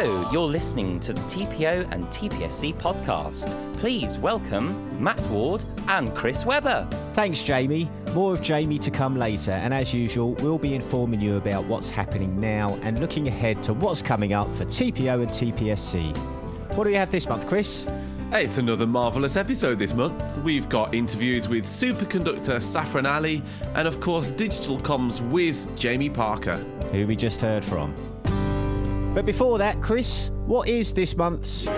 Hello, you're listening to the TPO and TPSC podcast. Please welcome Matt Ward and Chris Webber. Thanks, Jamie. More of Jamie to come later, and as usual, we'll be informing you about what's happening now and looking ahead to what's coming up for TPO and TPSC. What do we have this month, Chris? Hey, it's another marvellous episode this month. We've got interviews with super-conductor Saphran Ali and, of course, digital comms whiz Jamie Parker, who we just heard from. But before that, Chris, what is this month's... The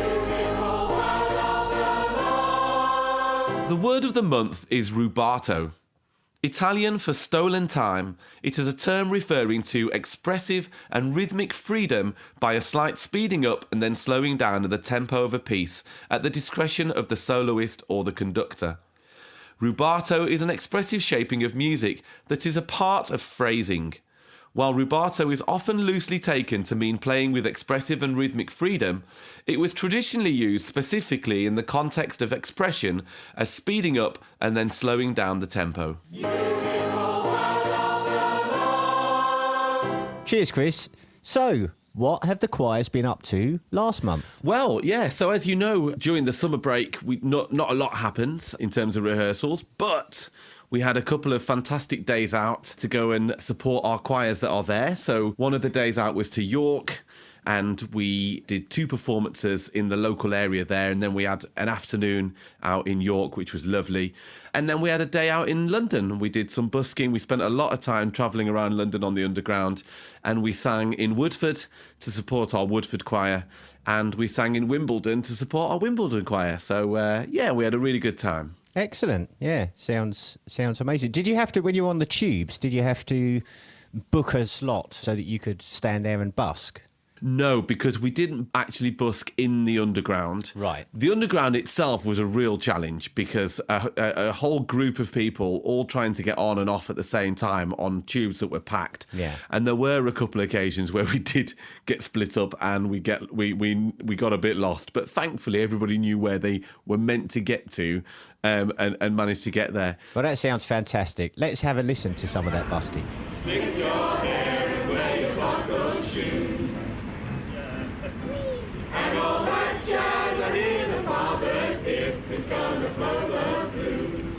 word of the month is rubato. Italian for stolen time, it is a term referring to expressive and rhythmic freedom by a slight speeding up and then slowing down of the tempo of a piece at the discretion of the soloist or the conductor. Rubato is an expressive shaping of music that is a part of phrasing. While rubato is often loosely taken to mean playing with expressive and rhythmic freedom, it was traditionally used specifically in the context of expression as speeding up and then slowing down the tempo. Cheers, Chris. So, what have the choirs been up to last month? Well, yeah, so as you know, during the summer break, not a lot happened in terms of rehearsals, but we had a couple of fantastic days out to go and support our choirs that are there. So one of the days out was to York, and we did 2 performances in the local area there, and then we had an afternoon out in York, which was lovely. And then we had a day out in London. We did some busking. We spent a lot of time travelling around London on the Underground, and we sang in Woodford to support our Woodford choir, and we sang in Wimbledon to support our Wimbledon choir. So, yeah, we had a really good time. Excellent. Yeah, sounds amazing. Did you have to, when you were on the tubes, did you have to book a slot so that you could stand there and busk? No, because we didn't actually busk in the Underground. Right. The Underground itself was a real challenge because a whole group of people all trying to get on and off at the same time on tubes that were packed. Yeah. And there were a couple of occasions where we did get split up and we got a bit lost. But thankfully, everybody knew where they were meant to get to and managed to get there. Well, that sounds fantastic. Let's have a listen to some of that busking. Stick your hair and wear your buckled shoes. And all that jazz, I hear the father dip, it's gonna flow the blues.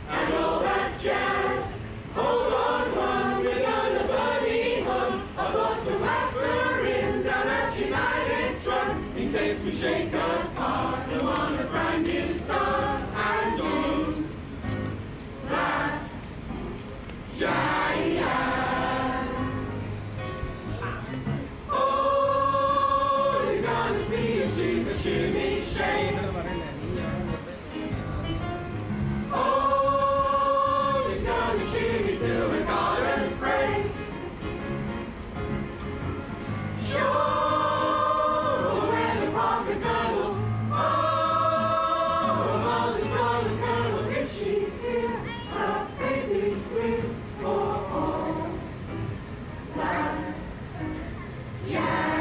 And all that jazz, hold on one, we're gonna buddy hum. A Boston masquerade down at United Front. In case we shake apart, we want a brand new start. And do that's jazz. Shimmy, shake. Oh, she's gonna shimmy till the chorus break. Show and the pocket girdle. Oh, Molly's brother girdle. If she'd hear her baby scream, oh, that's jazz.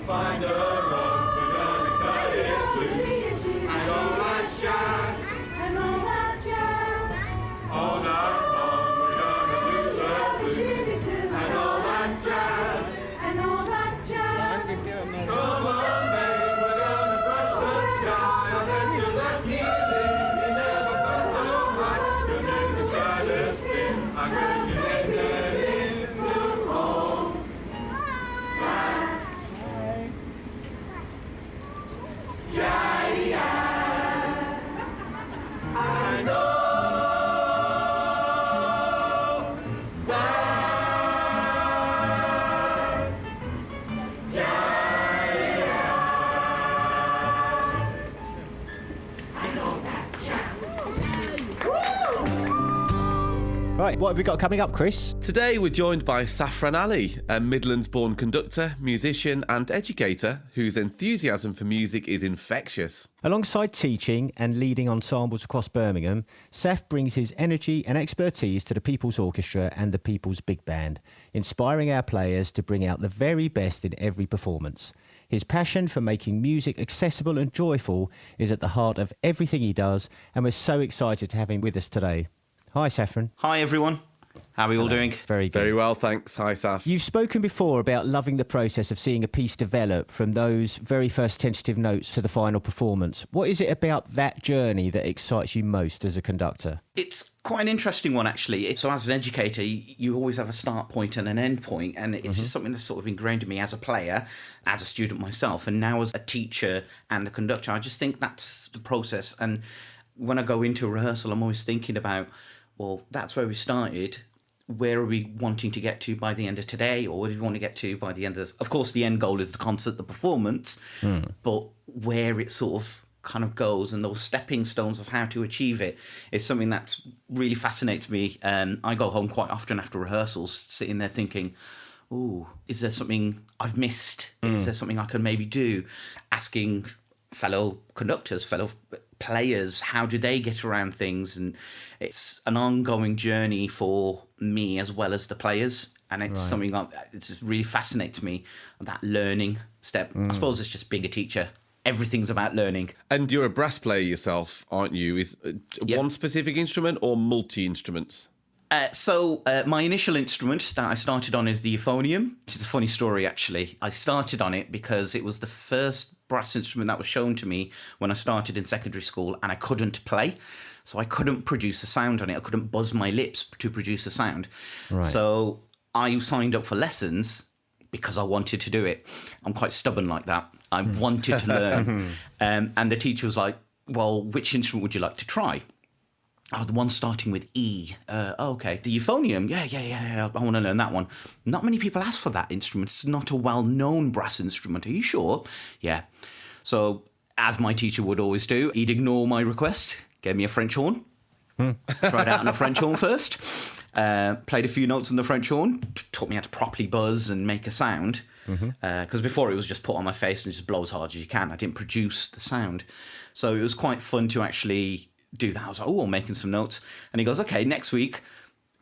Find a rope, we're gonna cut it loose. And all that jazz, and all that jazz. All night long, we're gonna lose the blues. And all that jazz, and all that jazz. Come on, babe, we're gonna brush the sky. I bet you're lucky, you never felt so high. 'Cause in the stratosphere, I heard you ended into home. That's jazz. I know that's jazz. I know that jazz. Right, what have we got coming up, Chris? Today we're joined by Saphran Ali, a Midlands-born conductor, musician and educator whose enthusiasm for music is infectious. Alongside teaching and leading ensembles across Birmingham, Saf brings his energy and expertise to the Peoples Orchestra and the Peoples Big Band, inspiring our players to bring out the very best in every performance. His passion for making music accessible and joyful is at the heart of everything he does, and we're so excited to have him with us today. Hi, Saphran. Hi everyone. How are we all doing? Very good. Very well, thanks. Hi, Saf. You've spoken before about loving the process of seeing a piece develop from those very first tentative notes to the final performance. What is it about that journey that excites you most as a conductor? It's quite an interesting one, actually. So as an educator, you always have a start point and an end point, and it's just something that's sort of ingrained in me as a player, as a student myself, and now as a teacher and a conductor. I just think that's the process. And when I go into a rehearsal, I'm always thinking about, well, that's where we started. Where are we wanting to get to by the end of today, or where do we want to get to by the end of course, the end goal is the concert, the performance, but where it sort of kind of goes and those stepping stones of how to achieve it is something that really fascinates me. I go home quite often after rehearsals sitting there thinking, oh, is there something I've missed? Is there something I can maybe do? Asking fellow conductors, fellow players, how do they get around things? And it's an ongoing journey for me as well as the players, and it's something it just really fascinates me, that learning step. I suppose it's just being a teacher. Everything's about learning. And you're a brass player yourself, aren't you? Is one specific instrument or multi-instruments? So my initial instrument that I started on is the euphonium, which is a funny story, actually. I started on it because it was the first brass instrument that was shown to me when I started in secondary school, and I couldn't play. So I couldn't produce a sound on it. I couldn't buzz my lips to produce a sound. Right. So I signed up for lessons because I wanted to do it. I'm quite stubborn like that. I wanted to learn. And the teacher was like, well, which instrument would you like to try? Oh, the one starting with E. Okay. The euphonium. Yeah. I want to learn that one. Not many people ask for that instrument. It's not a well-known brass instrument. Are you sure? Yeah. So, as my teacher would always do, he'd ignore my request, gave me a French horn. Tried out on a French horn first. Played a few notes on the French horn. Taught me how to properly buzz and make a sound. Because before it was just put on my face and just blow as hard as you can. I didn't produce the sound. So it was quite fun to actually do that. I was like, oh, I'm making some notes. And he goes, okay, next week,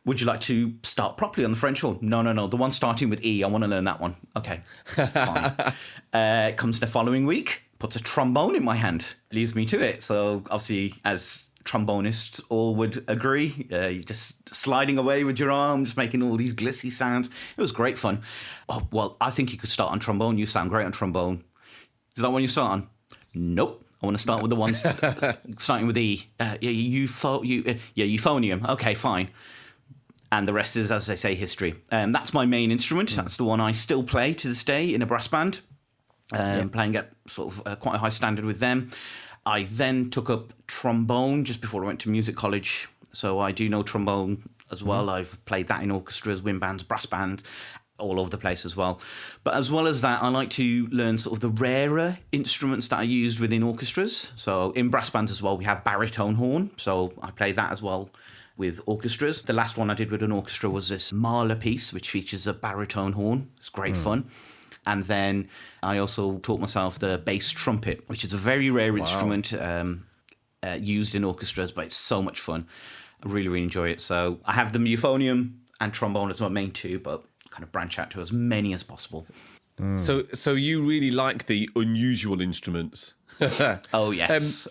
would you like to start properly on the French horn? No. The one starting with E, I want to learn that one. Okay, fine. Comes the following week, puts a trombone in my hand, leads me to it. So obviously, as trombonists all would agree, you're just sliding away with your arm, just making all these glissy sounds. It was great fun. Oh, well, I think you could start on trombone. You sound great on trombone. Is that one you start on? Nope. I want to start with the ones starting with E. Euphonium. Okay, fine. And the rest is, as I say, history. That's my main instrument. That's the one I still play to this day in a brass band, playing at sort of quite a high standard with them. I then took up trombone just before I went to music college. So I do know trombone as well. I've played that in orchestras, wind bands, brass bands, all over the place as well. But as well as that, I like to learn sort of the rarer instruments that are used within orchestras. So in brass bands as well, we have baritone horn. So I play that as well with orchestras. The last one I did with an orchestra was this Mahler piece, which features a baritone horn. It's great fun. And then I also taught myself the bass trumpet, which is a very rare instrument used in orchestras, but it's so much fun. I really, really enjoy it. So I have the euphonium and trombone as my main two, but kind of branch out to as many as possible. So you really like the unusual instruments. Oh, yes.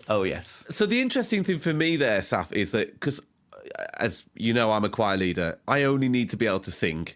So the interesting thing for me there, Saf, is that because, as you know, I'm a choir leader. I only need to be able to sing.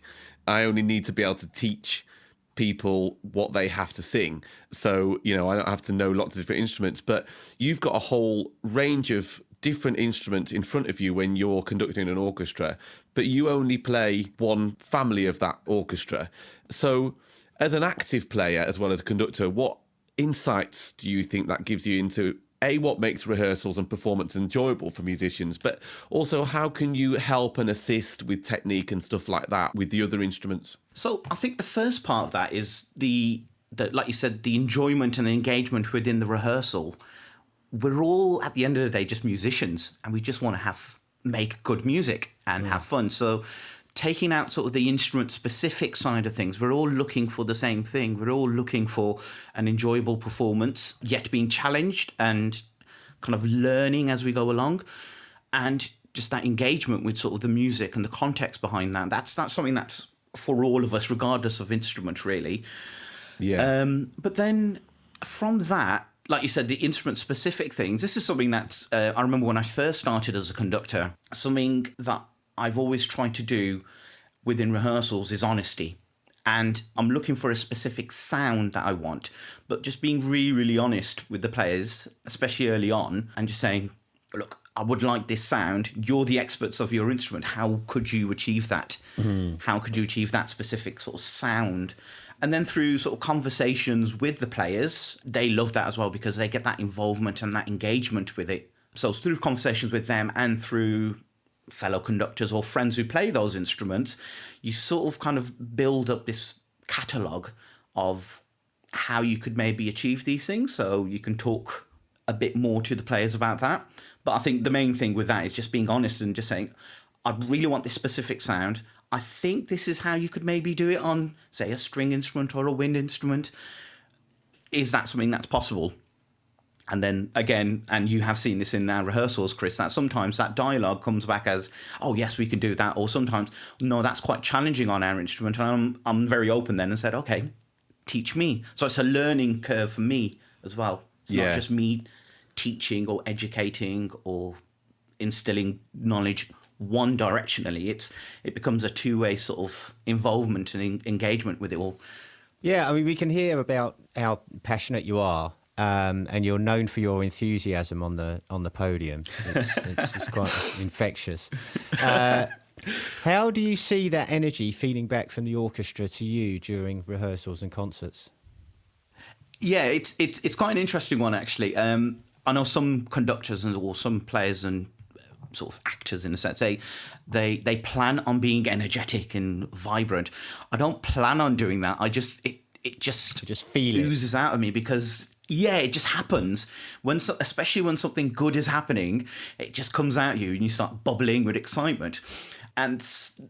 I only need to be able to teach people what they have to sing. So, I don't have to know lots of different instruments, but you've got a whole range of different instruments in front of you when you're conducting an orchestra, but you only play one family of that orchestra. So as an active player as well as a conductor, what insights do you think that gives you into what makes rehearsals and performance enjoyable for musicians, but also how can you help and assist with technique and stuff like that with the other instruments? So I think the first part of that is the like you said, the enjoyment and engagement within the rehearsal. We're all, at the end of the day, just musicians, and we just want to make good music and have fun. So taking out sort of the instrument-specific side of things, we're all looking for the same thing. We're all looking for an enjoyable performance, yet being challenged and kind of learning as we go along. And just that engagement with sort of the music and the context behind that. That's something that's for all of us, regardless of instrument, really. Yeah. But then from that, like you said, the instrument-specific things, this is something that I remember when I first started as a conductor, something that I've always tried to do within rehearsals is honesty. And I'm looking for a specific sound that I want, but just being really, really honest with the players, especially early on, and just saying, look, I would like this sound. You're the experts of your instrument. How could you achieve that? How could you achieve that specific sort of sound? And then through sort of conversations with the players, they love that as well because they get that involvement and that engagement with it. So it's through conversations with them and through fellow conductors or friends who play those instruments, you sort of kind of build up this catalogue of how you could maybe achieve these things. So you can talk a bit more to the players about that. But I think the main thing with that is just being honest and just saying, I really want this specific sound. I think this is how you could maybe do it on, say, a string instrument or a wind instrument. Is that something that's possible? And then again, and you have seen this in our rehearsals, Chris, that sometimes that dialogue comes back as, oh, yes, we can do that. Or sometimes, no, that's quite challenging on our instrument. And I'm very open then and said, okay, teach me. So it's a learning curve for me as well. It's not just me teaching or educating or instilling knowledge one directionally. It becomes a two-way sort of involvement and engagement with it all. Yeah, I mean, we can hear about how passionate you are, and you're known for your enthusiasm on the podium. It's quite infectious. How do you see that energy feeding back from the orchestra to you during rehearsals and concerts? Yeah, it's quite an interesting one actually. I know some conductors or some players and sort of actors in a sense, they plan on being energetic and vibrant. I don't plan on doing that. It just feel oozes out of me because it just happens especially when something good is happening. It just comes out you and you start bubbling with excitement. And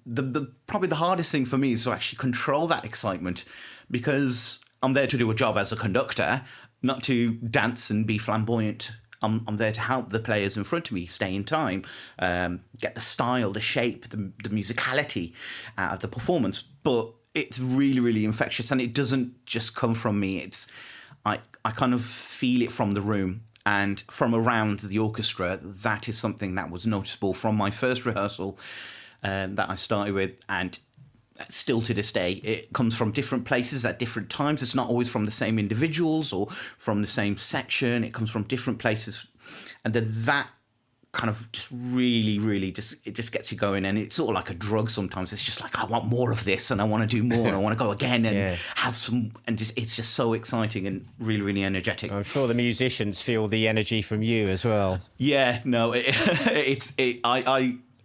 the probably the hardest thing for me is to actually control that excitement because I'm there to do a job as a conductor, not to dance and be flamboyant. I'm there to help the players in front of me stay in time, get the style, the shape, the musicality out of the performance. But it's really, really infectious, and it doesn't just come from me. I kind of feel it from the room and from around the orchestra. That is something that was noticeable from my first rehearsal that I started with, and still to this day, it comes from different places at different times. It's not always from the same individuals or from the same section. It comes from different places. And then that kind of just really, really it just gets you going. And it's sort of like a drug sometimes. It's just like, I want more of this and I want to do more and I want to go again and have some, and it's just so exciting and really, really energetic. I'm sure the musicians feel the energy from you as well. Yeah, no,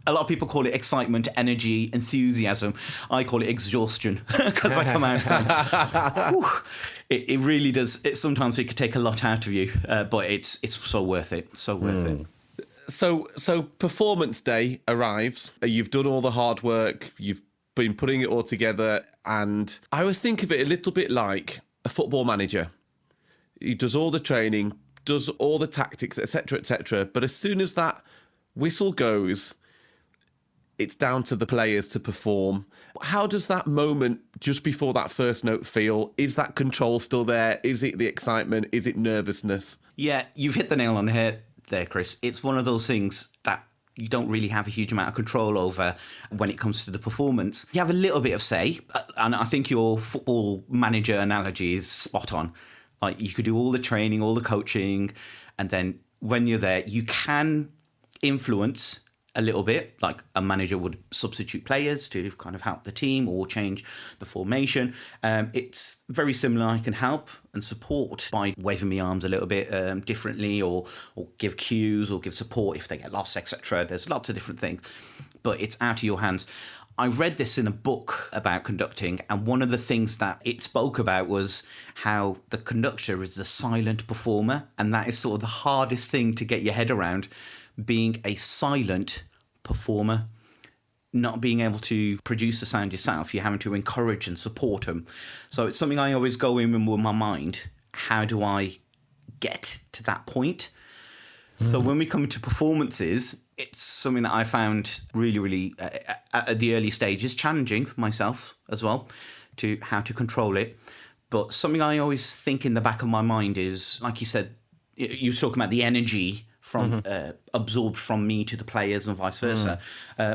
a lot of people call it excitement, energy, enthusiasm. I call it exhaustion because I come out and it really does. Sometimes it could take a lot out of you, but it's so worth it. So worth it. So performance day arrives. You've done all the hard work. You've been putting it all together. And I always think of it a little bit like a football manager. He does all the training, does all the tactics, etc., etc. But as soon as that whistle goes, it's down to the players to perform. How does that moment just before that first note feel? Is that control still there? Is it the excitement? Is it nervousness? Yeah, you've hit the nail on the head there, Chris. It's one of those things that you don't really have a huge amount of control over when it comes to the performance. You have a little bit of say, and I think your football manager analogy is spot on. Like, you could do all the training, all the coaching, and then when you're there, you can influence a little bit, like a manager would substitute players to kind of help the team or change the formation. It's very similar. I can help and support by waving my arms a little bit differently, or give cues or give support if they get lost, etc. There's lots of different things, but it's out of your hands. I read this in a book about conducting, and one of the things that it spoke about was how the conductor is the silent performer, and that is sort of the hardest thing to get your head around, being a silent performer, not being able to produce the sound yourself. You're having to encourage and support them. So it's something I always go in with my mind. How do I get to that point? So when we come to performances, it's something that I found really, really at the early stages challenging myself as well, to how to control it. But something I always think in the back of my mind is, like you said, you were talking about the energy from absorbed from me to the players and vice versa.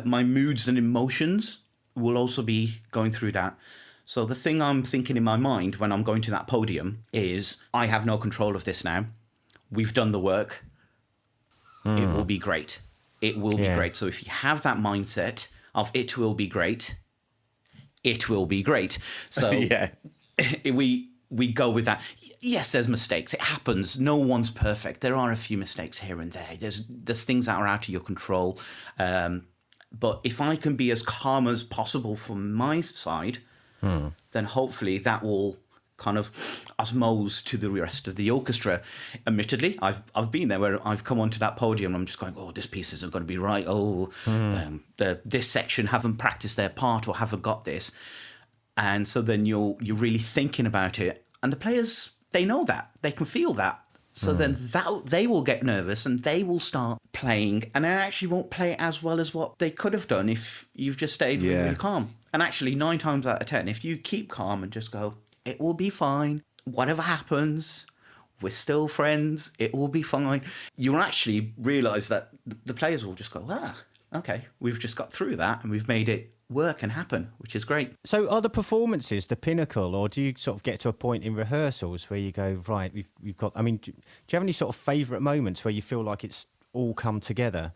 My moods and emotions will also be going through that. So the thing I'm thinking in my mind when I'm going to that podium is, I have no control of this now. We've done the work. It will be great. It will be great. So if you have that mindset of it will be great, it will be great. So we go with that. Yes, there's mistakes. It happens. No one's perfect. There are a few mistakes here and there. There's things that are out of your control. But if I can be as calm as possible from my side, then hopefully that will kind of osmose to the rest of the orchestra. Admittedly, I've been there where I've come onto that podium and I'm just going, oh, this piece isn't going to be right. Oh, this section haven't practiced their part or haven't got this. And so then you're really thinking about it. And the players, they know that. They can feel that. So then they will get nervous and they will start playing, and they actually won't play as well as what they could have done if you've just stayed really calm. And actually, 9 times out of 10, if you keep calm and just go, it will be fine. Whatever happens, we're still friends. It will be fine. You'll actually realise that the players will just go, okay, we've just got through that and we've made it work and happen, which is great. So are the performances the pinnacle, or do you sort of get to a point in rehearsals where you go, right, we've got... I mean, do you have any sort of favourite moments where you feel like it's all come together?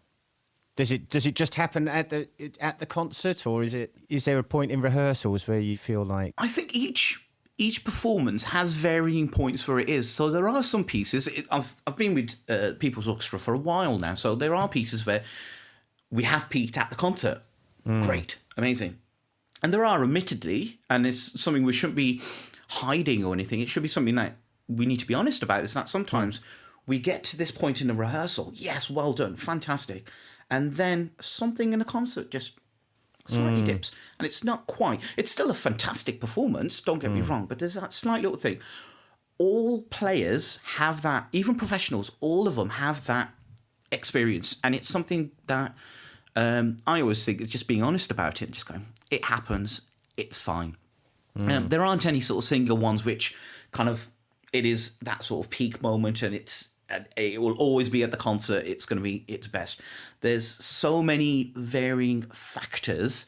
Does it just happen at the concert, or is there a point in rehearsals where you feel like... I think each performance has varying points where it is. So there are some pieces... I've been with People's Orchestra for a while now, so there are pieces where we have peaked at the concert. Great, amazing. And there are, admittedly, and it's something we shouldn't be hiding or anything, it should be something that we need to be honest about, is that sometimes we get to this point in the rehearsal, yes, well done, fantastic, and then something in the concert just slightly dips, and it's not quite... It's still a fantastic performance, don't get me wrong, but there's that slight little thing. All players have that, even professionals, all of them have that experience, and it's something that... I always think it's just being honest about it, just going, it happens, it's fine. There aren't any sort of single ones which kind of, it is that sort of peak moment and it will always be at the concert, it's going to be its best. There's so many varying factors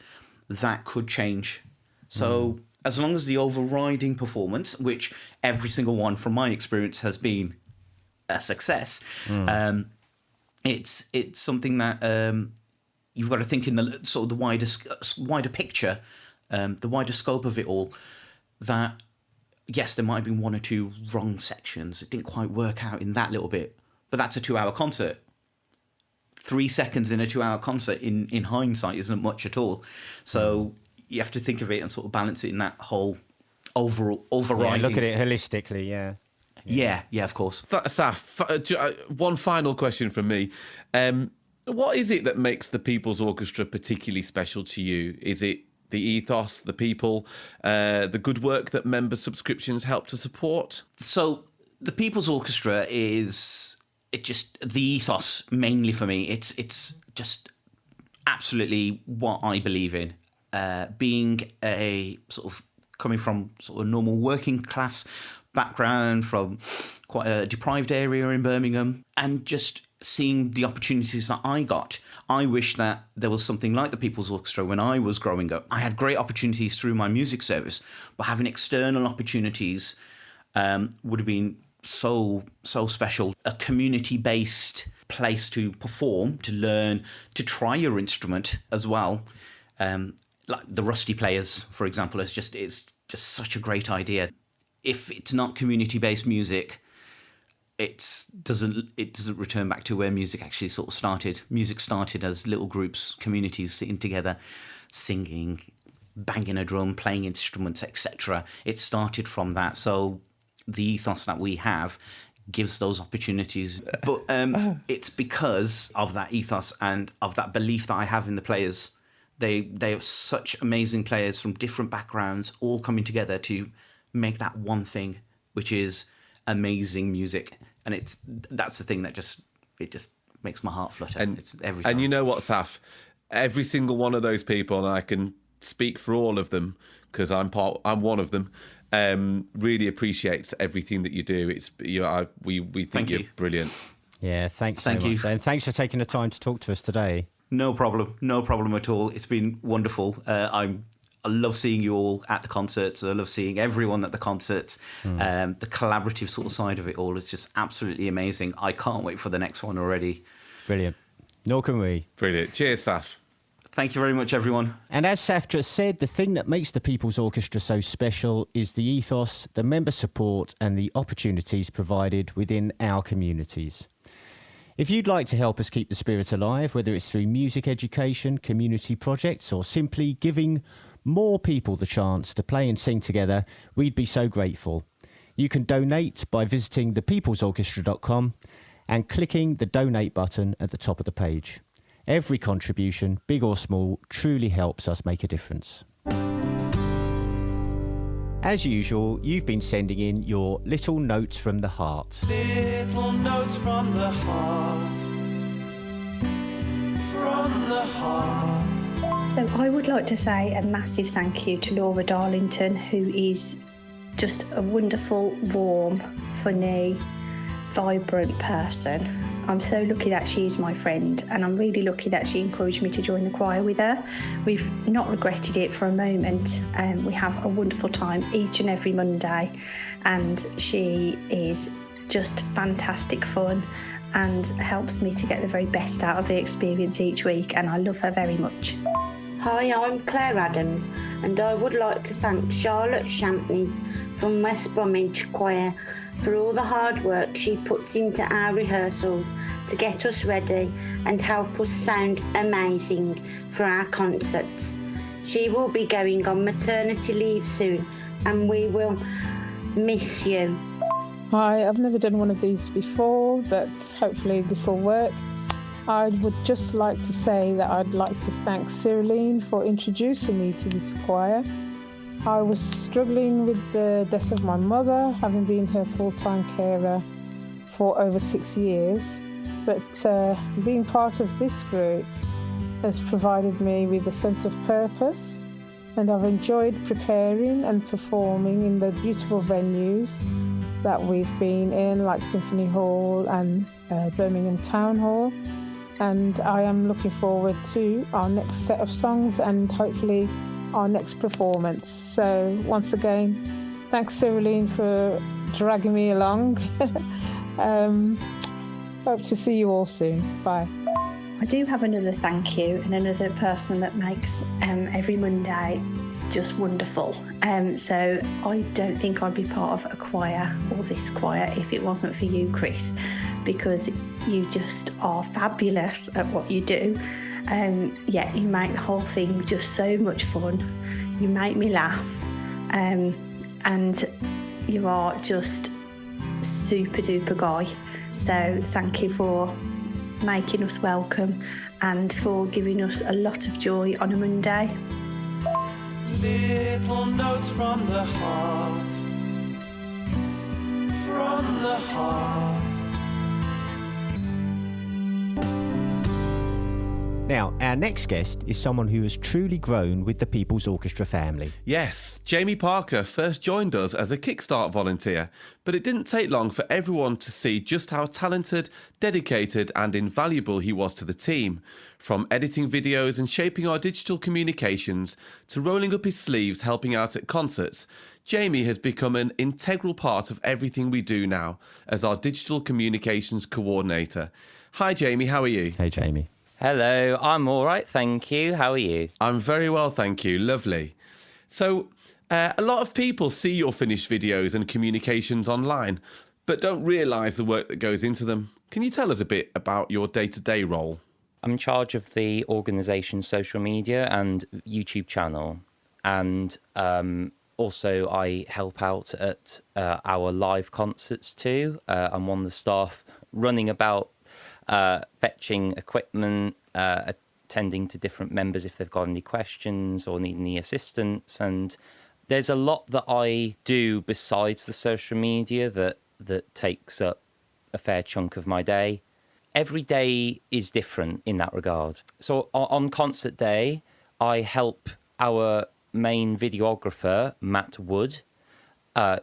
that could change. So as long as the overriding performance, which every single one from my experience has been a success, it's something that... you've got to think in the sort of the wider picture, the wider scope of it all, that, yes, there might have been 1 or 2 wrong sections. It didn't quite work out in that little bit. But that's a 2-hour concert. 3 seconds in a 2-hour concert, in hindsight, isn't much at all. So you have to think of it and sort of balance it in that whole overriding... Yeah, look at it holistically, Yeah, of course. Saf, one final question from me. What is it that makes the People's Orchestra particularly special to you? Is it the ethos, the people, the good work that member subscriptions help to support? So the People's Orchestra is just the ethos mainly for me. It's just absolutely what I believe in. Being a sort of coming from sort of normal working class background, from quite a deprived area in Birmingham, and just seeing the opportunities that I got. I wish that there was something like the People's Orchestra when I was growing up. I had great opportunities through my music service, but having external opportunities would have been so special. A community-based place to perform, to learn, to try your instrument as well. Like the Rusty Players, for example, it's just such a great idea. If it's not community-based music, it doesn't return back to where music actually sort of started. Music started as little groups, communities sitting together, singing, banging a drum, playing instruments, etc. It started from that. So the ethos that we have gives those opportunities. But it's because of that ethos and of that belief that I have in the players. They are such amazing players from different backgrounds, all coming together to make that one thing, which is amazing music. And that's the thing that just makes my heart flutter. It's every time. And you know what, Saf? Every single one of those people, and I can speak for all of them because I'm one of them, really appreciates everything that you do. We think you're brilliant. Yeah, thanks Thank so you. much. And thanks for taking the time to talk to us today. No problem at all. It's been wonderful. I love seeing you all at the concerts. I love seeing everyone at the concerts. The collaborative sort of side of it all is just absolutely amazing. I can't wait for the next one already. Brilliant. Nor can we. Brilliant. Cheers, Saf. Thank you very much, everyone. And as Saf just said, the thing that makes the People's Orchestra so special is the ethos, the member support and the opportunities provided within our communities. If you'd like to help us keep the spirit alive, whether it's through music education, community projects or simply giving more people the chance to play and sing together, we'd be so grateful. You can donate by visiting thepeoplesorchestra.com and clicking the donate button at the top of the page. Every contribution, big or small, truly helps us make a difference. As usual, you've been sending in your little notes from the heart. Little notes from the heart. From the heart. So I would like to say a massive thank you to Laura Darlington, who is just a wonderful, warm, funny, vibrant person. I'm so lucky that she is my friend, and I'm really lucky that she encouraged me to join the choir with her. We've not regretted it for a moment. We have a wonderful time each and every Monday, and she is just fantastic fun and helps me to get the very best out of the experience each week, and I love her very much. Hi, I'm Claire Adams, and I would like to thank Charlotte Champneys from West Bromwich Choir for all the hard work she puts into our rehearsals to get us ready and help us sound amazing for our concerts. She will be going on maternity leave soon, and we will miss you. Hi, I've never done one of these before, but hopefully this will work. I would just like to say that I'd like to thank Cyriline for introducing me to this choir. I was struggling with the death of my mother, having been her full-time carer for over 6 years, but being part of this group has provided me with a sense of purpose, and I've enjoyed preparing and performing in the beautiful venues that we've been in, like Symphony Hall and Birmingham Town Hall. And I am looking forward to our next set of songs and hopefully our next performance. So once again, thanks Cyriline for dragging me along. Hope to see you all soon. Bye. I do have another thank you and another person that makes every Monday just wonderful. So I don't think I'd be part of a choir or this choir if it wasn't for you, Chris, because you just are fabulous at what you do. You make the whole thing just so much fun. You make me laugh, and you are just super duper guy. So thank you for making us welcome and for giving us a lot of joy on a Monday. Little notes from the heart. From the heart. Now, our next guest is someone who has truly grown with the People's Orchestra family. Yes, Jamie Parker first joined us as a Kickstart volunteer, but it didn't take long for everyone to see just how talented, dedicated and invaluable he was to the team. From editing videos and shaping our digital communications to rolling up his sleeves helping out at concerts, Jamie has become an integral part of everything we do now as our digital communications coordinator. Hi Jamie, how are you? Hey, Jamie. Hello, I'm all right, thank you. How are you? I'm very well, thank you. Lovely. So, a lot of people see your finished videos and communications online, but don't realise the work that goes into them. Can you tell us a bit about your day-to-day role? I'm in charge of the organisation's social media and YouTube channel, and also I help out at our live concerts too. I'm one of the staff running about, fetching equipment, attending to different members if they've got any questions or need any assistance. And there's a lot that I do besides the social media that takes up a fair chunk of my day. Every day is different in that regard. So on concert day, I help our main videographer, Matt Wood,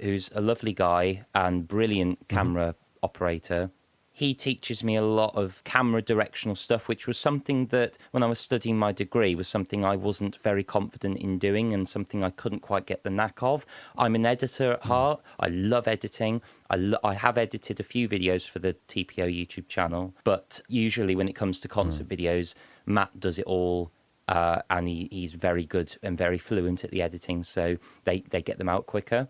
who's a lovely guy and brilliant camera operator. he teaches me a lot of camera directional stuff, which was something that when I was studying my degree was something I wasn't very confident in doing and something I couldn't quite get the knack of. I'm an editor at heart. I love editing. I have edited a few videos for the TPO YouTube channel, but usually when it comes to concert videos, Matt does it all. And he's very good and very fluent at the editing, so they get them out quicker.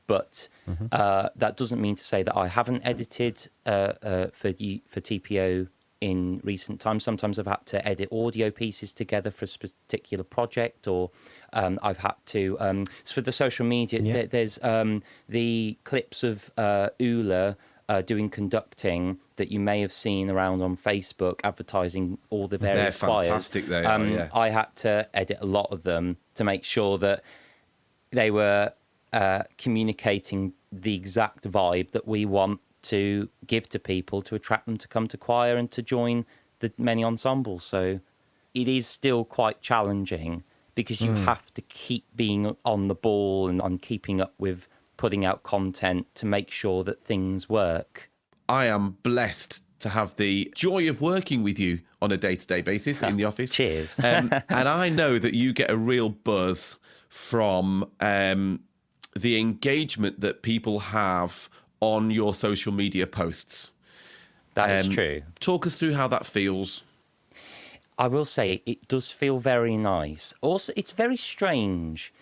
But that doesn't mean to say that I haven't edited for TPO in recent times. Sometimes I've had to edit audio pieces together for a particular project, or I've had to... for the social media, there's the clips of Ula doing conducting that you may have seen around on Facebook, advertising all the various choirs. They're fantastic, they are, yeah. I had to edit a lot of them to make sure that they were communicating the exact vibe that we want to give to people to attract them to come to choir and to join the many ensembles. So it is still quite challenging because you have to keep being on the ball and on keeping up with putting out content to make sure that things work. I am blessed to have the joy of working with you on a day-to-day basis in the office. Cheers. And I know that you get a real buzz from the engagement that people have on your social media posts. That is true. Talk us through how that feels. I will say it does feel very nice. Also, it's very strange.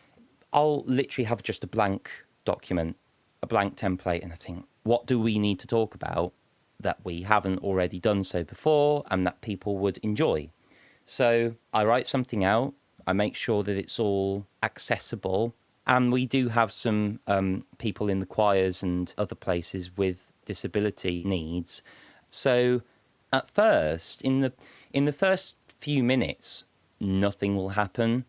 I'll literally have just a blank document, a blank template, and I think, what do we need to talk about that we haven't already done so before and that people would enjoy? So I write something out, I make sure that it's all accessible, and we do have some people in the choirs and other places with disability needs. So at first, in the first few minutes, nothing will happen.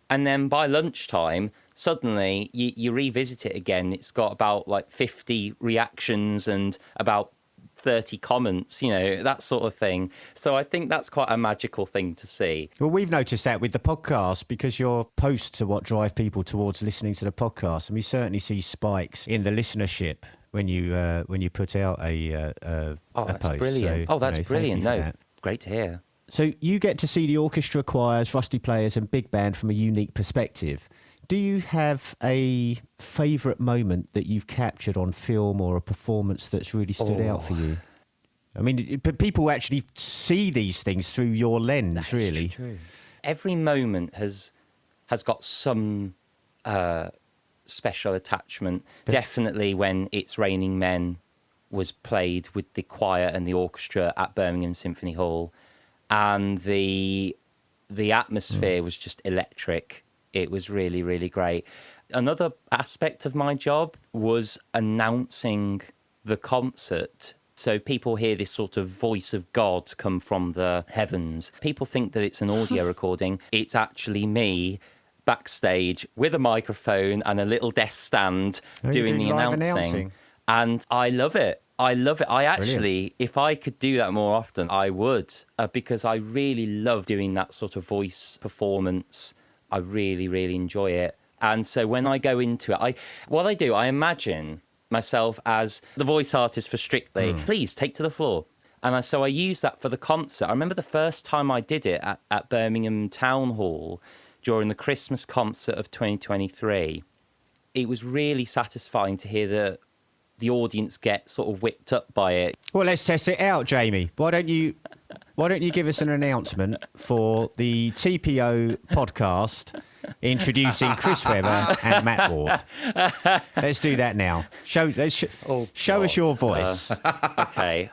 And then by lunchtime, suddenly you revisit it again. It's got about like 50 reactions and about 30 comments, that sort of thing. So I think that's quite a magical thing to see. Well, we've noticed that with the podcast because your posts are what drive people towards listening to the podcast. And we certainly see spikes in the listenership when you put out a that's post. Brilliant. So, that's brilliant. No, great to hear. So you get to see the orchestra, choirs, rusty players and big band from a unique perspective. Do you have a favourite moment that you've captured on film or a performance that's really stood out for you? I mean, people actually see these things through your lens, That's really. True. Every moment has got some special attachment. Definitely when It's Raining Men was played with the choir and the orchestra at Birmingham Symphony Hall. And the atmosphere was just electric. It was really, really great. Another aspect of my job was announcing the concert. So people hear this sort of voice of God come from the heavens. People think that it's an audio recording. It's actually me backstage with a microphone and a little desk stand doing the announcing. And I love it. I actually, if I could do that more often, I would, because I really love doing that sort of voice performance. I really, really enjoy it. And so when I go into it, I imagine myself as the voice artist for Strictly. Please take to the floor. And so I use that for the concert. I remember the first time I did it at Birmingham Town Hall during the Christmas concert of 2023. It was really satisfying to hear the audience get sort of whipped up by it. Well, let's test it out, Jamie. Why don't you give us an announcement for the TPO podcast introducing Chris Webber and Matt Ward? Let's do that now. Show us your voice. Okay.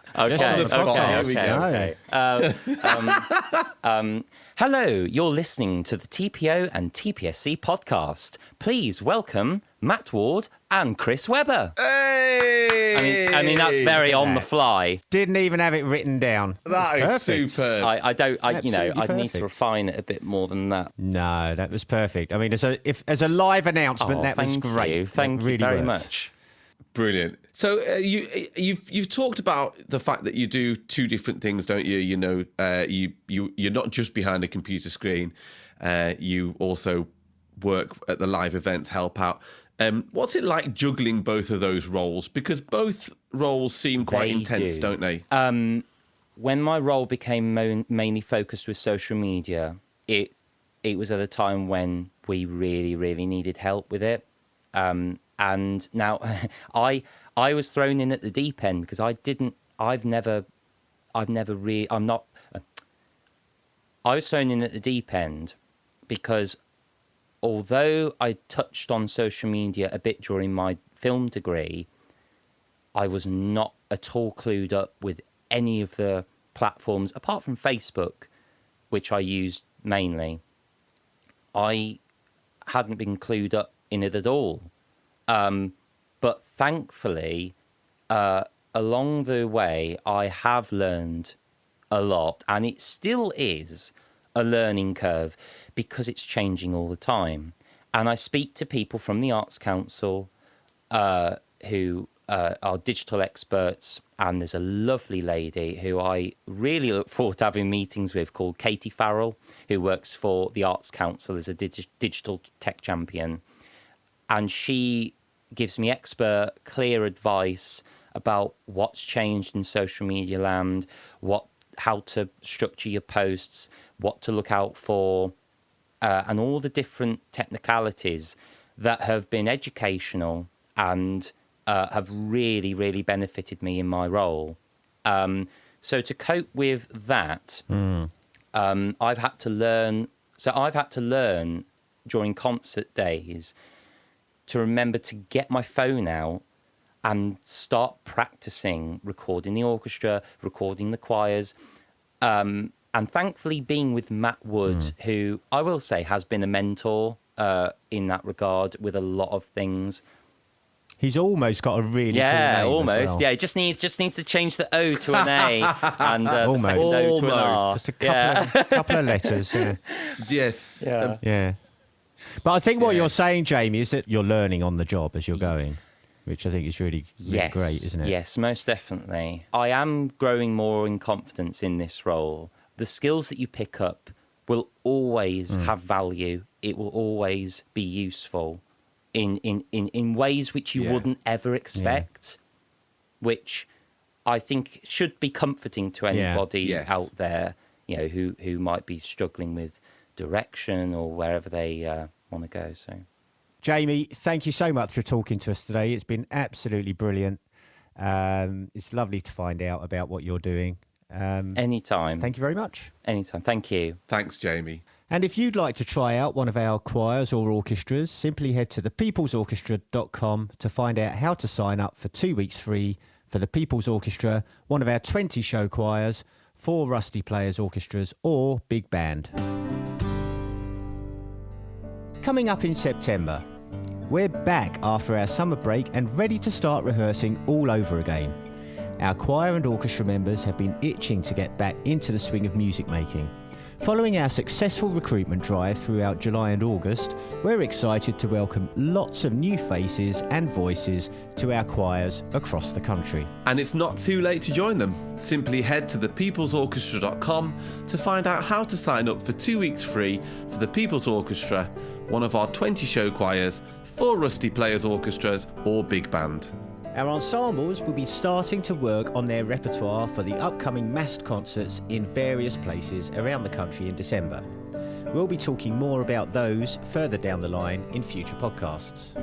Hello, you're listening to the TPO and TPSC podcast. Please welcome Matt Ward and Chris Webber. Hey! I mean that's very on the fly. Didn't even have it written down. That is superb. I'd need to refine it a bit more than that. No, that was perfect. I mean, as a live announcement, that was great. Thank you very much. Brilliant. So you've talked about the fact that you do two different things, don't you? You're not just behind a computer screen. You also work at the live events, help out. What's it like juggling both of those roles? Because both roles seem quite intense, don't they? When my role became mainly focused with social media, it was at a time when we really, really needed help with it. And now I was thrown in at the deep end because I was thrown in at the deep end because although I touched on social media a bit during my film degree, I was not at all clued up with any of the platforms, apart from Facebook, which I used mainly. I hadn't been clued up in it at all. But thankfully, along the way, I have learned a lot, and it still is a learning curve because it's changing all the time. And I speak to people from the Arts Council who are digital experts, and there's a lovely lady who I really look forward to having meetings with called Katie Farrell, who works for the Arts Council as a digital tech champion. And she gives me expert, clear advice about what's changed in social media land, how to structure your posts, what to look out for, and all the different technicalities that have been educational and have really, really benefited me in my role. So to cope with that, I've had to learn. So I've had to learn during concert days to remember to get my phone out and start practicing recording the orchestra, recording the choirs. And thankfully being with Matt Wood, who I will say has been a mentor in that regard with a lot of things. He's almost got a really cool name almost. as well. Yeah, just needs to change the O to an A and the second O to an R. Just a couple of letters. Yeah. Yeah. But I think what you're saying, Jamie, is that you're learning on the job as you're going, which I think is really great, isn't it? Yes, most definitely. I am growing more in confidence in this role. The skills that you pick up will always have value. It will always be useful in ways which you wouldn't ever expect, which I think should be comforting to anybody out there, you know, who might be struggling with direction or wherever they want to go. So, Jamie, thank you so much for talking to us today. It's been absolutely brilliant. It's lovely to find out about what you're doing. Anytime. Thank you very much. Anytime. Thank you. Thanks, Jamie. And if you'd like to try out one of our choirs or orchestras, simply head to thepeoplesorchestra.com to find out how to sign up for 2 weeks free for the Peoples Orchestra, one of our 20 show choirs, 4 Rusty Players orchestras or big band. Coming up in September, we're back after our summer break and ready to start rehearsing all over again. Our choir and orchestra members have been itching to get back into the swing of music making. Following our successful recruitment drive throughout July and August, we're excited to welcome lots of new faces and voices to our choirs across the country. And it's not too late to join them. Simply head to thepeoplesorchestra.com to find out how to sign up for 2 weeks free for the Peoples Orchestra, one of our 20 show choirs, 4 Rusty Players orchestras or big band. Our ensembles will be starting to work on their repertoire for the upcoming massed concerts in various places around the country in December. We'll be talking more about those further down the line in future podcasts.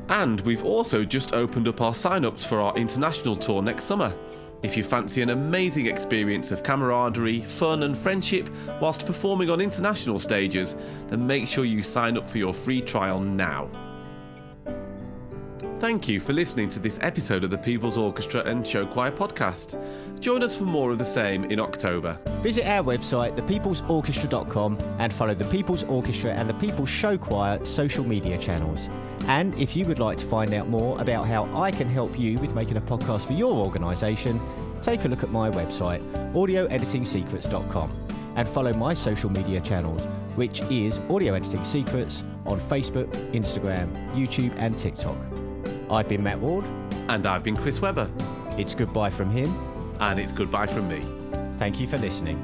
And we've also just opened up our sign-ups for our international tour next summer. If you fancy an amazing experience of camaraderie, fun and friendship whilst performing on international stages, then make sure you sign up for your free trial now. Thank you for listening to this episode of the Peoples Orchestra and Show Choir podcast. Join us for more of the same in October. Visit our website, thepeoplesorchestra.com, and follow the Peoples Orchestra and the Peoples Show Choir social media channels. And if you would like to find out more about how I can help you with making a podcast for your organisation, take a look at my website, audioeditingsecrets.com, and follow my social media channels, which is Audio Editing Secrets on Facebook, Instagram, YouTube and TikTok. I've been Matt Ward. And I've been Chris Webber. It's goodbye from him. And it's goodbye from me. Thank you for listening.